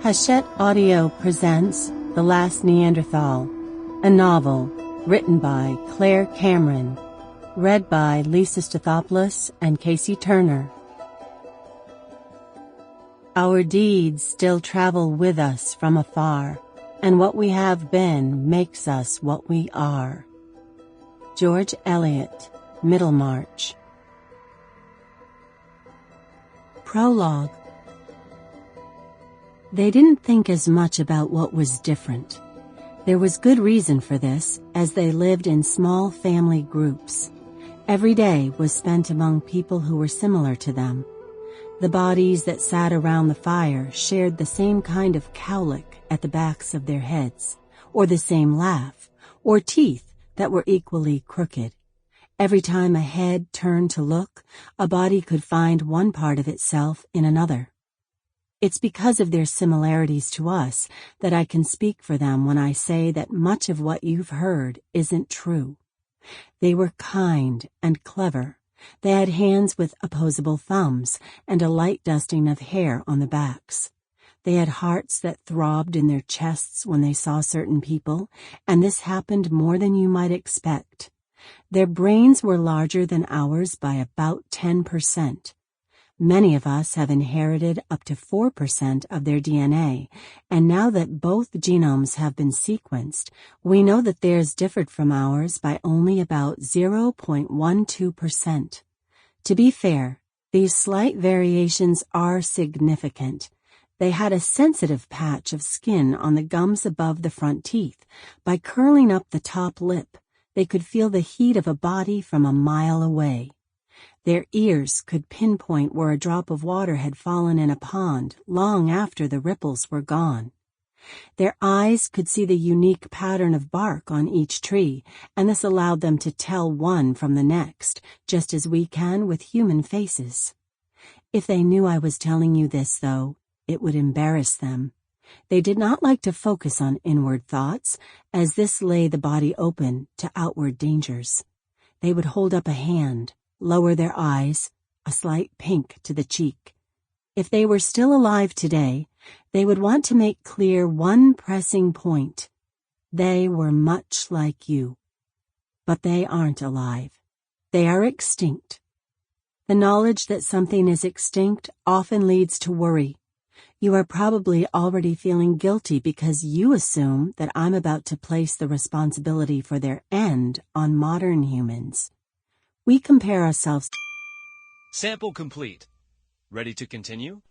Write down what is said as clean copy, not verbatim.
Hachette Audio presents The Last Neanderthal, a novel written by Claire Cameron, read by Lisa Stathoplos and Casey Turner. Our deeds still travel with us from afar, and what we have been makes us what we are. George Eliot, Middlemarch. Prologue. They didn't think as much about what was different. There was good reason for this, as they lived in small family groups. Every day was spent among people who were similar to them. The bodies that sat around the fire shared the same kind of cowlick at the backs of their heads, or the same laugh, or teeth that were equally crooked. Every time a head turned to look, a body could find one part of itself in another. It's because of their similarities to us that I can speak for them when I say that much of what you've heard isn't true. They were kind and clever. They had hands with opposable thumbs and a light dusting of hair on the backs. They had hearts that throbbed in their chests when they saw certain people, and this happened more than you might expect. Their brains were larger than ours by about 10%. Many of us have inherited up to 4% of their DNA, and now that both genomes have been sequenced, we know that theirs differed from ours by only about 0.12%. To be fair, these slight variations are significant. They had a sensitive patch of skin on the gums above the front teeth. By curling up the top lip, they could feel the heat of a body from a mile away. Their ears could pinpoint where a drop of water had fallen in a pond long after the ripples were gone. Their eyes could see the unique pattern of bark on each tree, and this allowed them to tell one from the next, just as we can with human faces. If they knew I was telling you this, though, it would embarrass them. They did not like to focus on inward thoughts, as this lay the body open to outward dangers. They would hold up a hand, lower their eyes, a slight pink to the cheek. If they were still alive today, they would want to make clear one pressing point. They were much like you. But they aren't alive. They are extinct. The knowledge that something is extinct often leads to worry. You are probably already feeling guilty because you assume that I'm about to place the responsibility for their end on modern humans. We compare ourselves. Sample complete. Ready to continue?